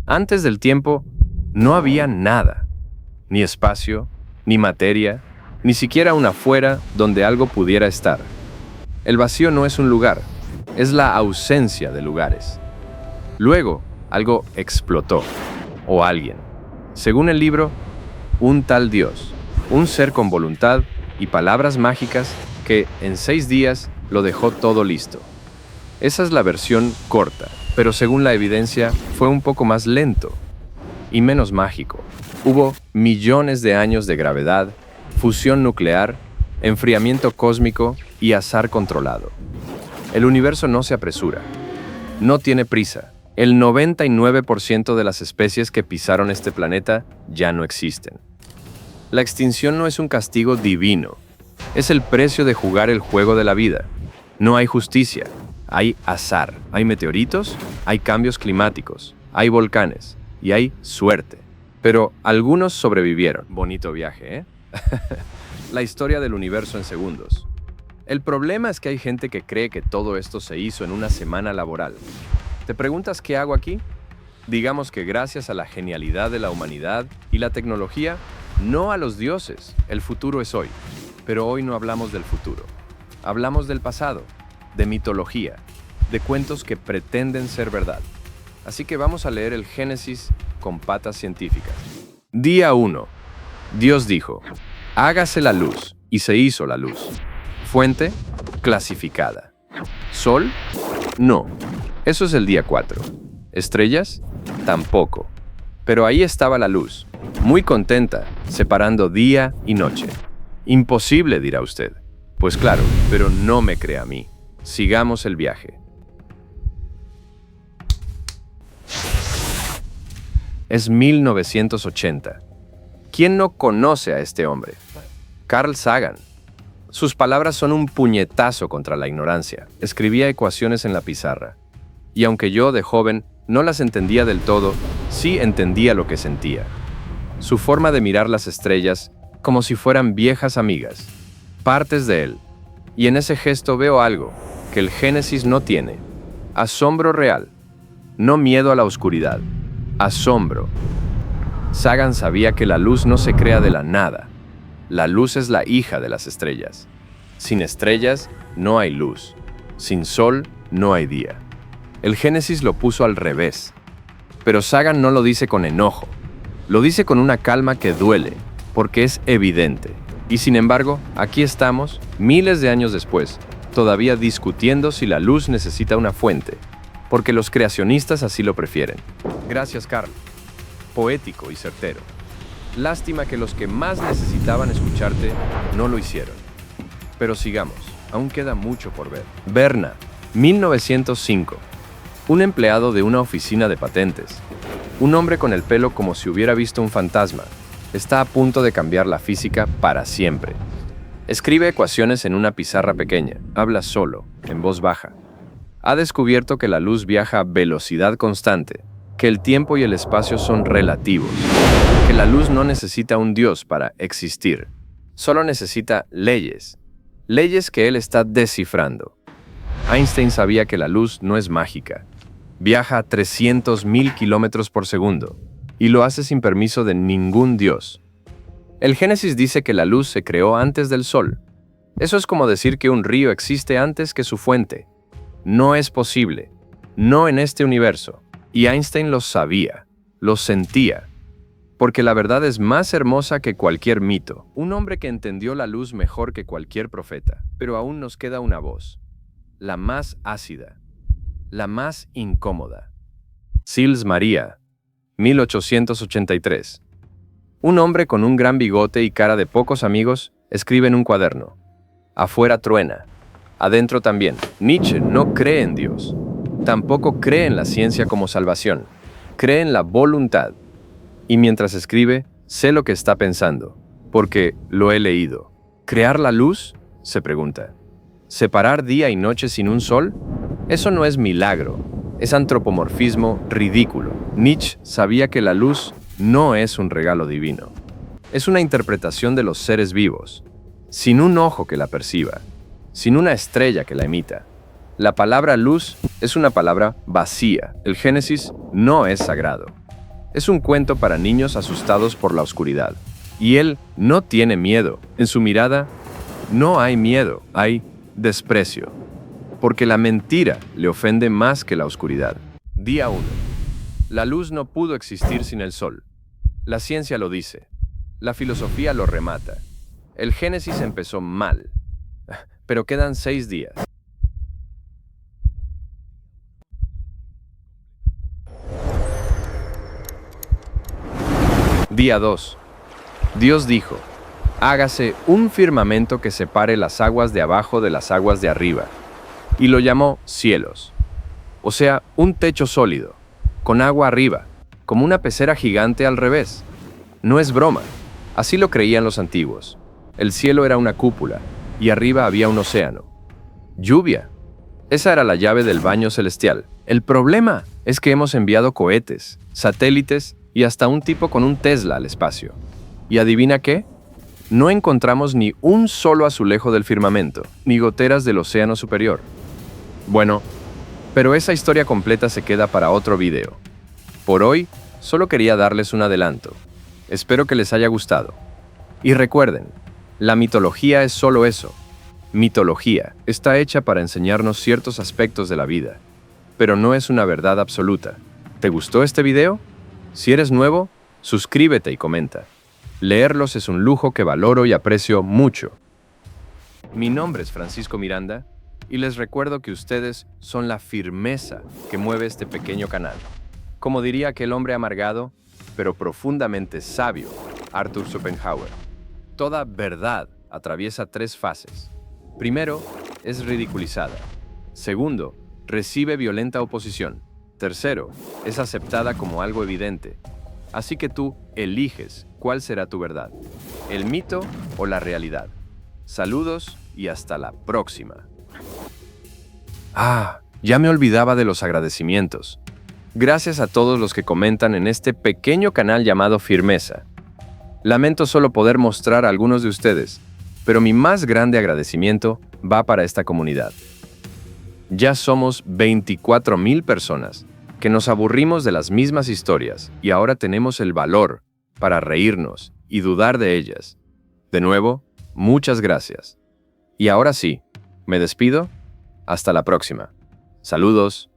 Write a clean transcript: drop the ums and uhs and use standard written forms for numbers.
Antes del tiempo, no había nada, ni espacio, ni materia, ni siquiera un afuera donde algo pudiera estar. El vacío no es un lugar, es la ausencia de lugares. Luego, algo explotó, o alguien. Según el libro, un tal Dios, un ser con voluntad y palabras mágicas que en 6 días lo dejó todo listo. Esa es la versión corta, pero según la evidencia fue un poco más lento y menos mágico. Hubo millones de años de gravedad, fusión nuclear, enfriamiento cósmico y azar controlado. El universo no se apresura, no tiene prisa. El 99% de las especies que pisaron este planeta ya no existen. La extinción no es un castigo divino, es el precio de jugar el juego de la vida. No hay justicia, hay azar, hay meteoritos, hay cambios climáticos, hay volcanes y hay suerte. Pero algunos sobrevivieron. Bonito viaje, ¿eh? La historia del universo en segundos. El problema es que hay gente que cree que todo esto se hizo en una semana laboral. ¿Te preguntas qué hago aquí? Digamos que gracias a la genialidad de la humanidad y la tecnología, no a los dioses, el futuro es hoy. Pero hoy no hablamos del futuro. Hablamos del pasado, de mitología, de cuentos que pretenden ser verdad. Así que vamos a leer el Génesis con patas científicas. Día 1. Dios dijo, hágase la luz, y se hizo la luz. Fuente, clasificada. Sol, no. Eso es el día 4. Estrellas, tampoco. Pero ahí estaba la luz, muy contenta, separando día y noche. Imposible, dirá usted. Pues claro, pero no me crea a mí. Sigamos el viaje. Es 1980. ¿Quién no conoce a este hombre? Carl Sagan. Sus palabras son un puñetazo contra la ignorancia. Escribía ecuaciones en la pizarra. Y aunque yo, de joven, no las entendía del todo, sí entendía lo que sentía. Su forma de mirar las estrellas como si fueran viejas amigas, partes de él. Y en ese gesto veo algo que el Génesis no tiene. Asombro real. No miedo a la oscuridad. Asombro. Sagan sabía que la luz no se crea de la nada. La luz es la hija de las estrellas. Sin estrellas, no hay luz. Sin sol, no hay día. El Génesis lo puso al revés. Pero Sagan no lo dice con enojo. Lo dice con una calma que duele, porque es evidente. Y sin embargo, aquí estamos, miles de años después, todavía discutiendo si la luz necesita una fuente, porque los creacionistas así lo prefieren. Gracias, Carl. Poético y certero. Lástima que los que más necesitaban escucharte no lo hicieron. Pero sigamos, aún queda mucho por ver. Berna, 1905. Un empleado de una oficina de patentes. Un hombre con el pelo como si hubiera visto un fantasma. Está a punto de cambiar la física para siempre. Escribe ecuaciones en una pizarra pequeña. Habla solo, en voz baja. Ha descubierto que la luz viaja a velocidad constante, que el tiempo y el espacio son relativos, que la luz no necesita un Dios para existir, solo necesita leyes, leyes que él está descifrando. Einstein sabía que la luz no es mágica, viaja a 300.000 kilómetros por segundo y lo hace sin permiso de ningún Dios. El Génesis dice que la luz se creó antes del sol. Eso es como decir que un río existe antes que su fuente. No es posible, no en este universo. Y Einstein lo sabía, lo sentía, porque la verdad es más hermosa que cualquier mito. Un hombre que entendió la luz mejor que cualquier profeta, pero aún nos queda una voz, la más ácida, la más incómoda. Sils Maria, 1883. Un hombre con un gran bigote y cara de pocos amigos escribe en un cuaderno. Afuera truena, adentro también. Nietzsche no cree en Dios. Tampoco cree en la ciencia como salvación. Cree en la voluntad. Y mientras escribe, sé lo que está pensando, porque lo he leído. ¿Crear la luz?, se pregunta. ¿Separar día y noche sin un sol? Eso no es milagro, es antropomorfismo ridículo. Nietzsche sabía que la luz no es un regalo divino. Es una interpretación de los seres vivos, sin un ojo que la perciba, sin una estrella que la emita. La palabra luz es una palabra vacía. El Génesis no es sagrado. Es un cuento para niños asustados por la oscuridad. Y él no tiene miedo. En su mirada no hay miedo, hay desprecio. Porque la mentira le ofende más que la oscuridad. Día 1. La luz no pudo existir sin el sol. La ciencia lo dice. La filosofía lo remata. El Génesis empezó mal. Pero quedan 6 días. Día 2. Dios dijo, hágase un firmamento que separe las aguas de abajo de las aguas de arriba. Y lo llamó cielos. O sea, un techo sólido, con agua arriba, como una pecera gigante al revés. No es broma. Así lo creían los antiguos. El cielo era una cúpula, y arriba había un océano. Lluvia. Esa era la llave del baño celestial. El problema es que hemos enviado cohetes, satélites y hasta un tipo con un Tesla al espacio. ¿Y adivina qué? No encontramos ni un solo azulejo del firmamento, ni goteras del océano superior. Bueno, pero esa historia completa se queda para otro video. Por hoy, solo quería darles un adelanto. Espero que les haya gustado. Y recuerden, la mitología es solo eso. Mitología está hecha para enseñarnos ciertos aspectos de la vida, pero no es una verdad absoluta. ¿Te gustó este video? Si eres nuevo, suscríbete y comenta. Leerlos es un lujo que valoro y aprecio mucho. Mi nombre es Francisco Miranda y les recuerdo que ustedes son la firmeza que mueve este pequeño canal. Como diría aquel hombre amargado, pero profundamente sabio, Arthur Schopenhauer, toda verdad atraviesa 3 fases. Primero, es ridiculizada. Segundo, recibe violenta oposición. Tercero, es aceptada como algo evidente. Así que tú eliges cuál será tu verdad, el mito o la realidad. Saludos y hasta la próxima. Ya me olvidaba de los agradecimientos. Gracias a todos los que comentan en este pequeño canal llamado Firmeza. Lamento solo poder mostrar a algunos de ustedes, pero mi más grande agradecimiento va para esta comunidad. Ya somos 24,000 personas que nos aburrimos de las mismas historias y ahora tenemos el valor para reírnos y dudar de ellas. De nuevo, muchas gracias. Y ahora sí, me despido. Hasta la próxima. Saludos.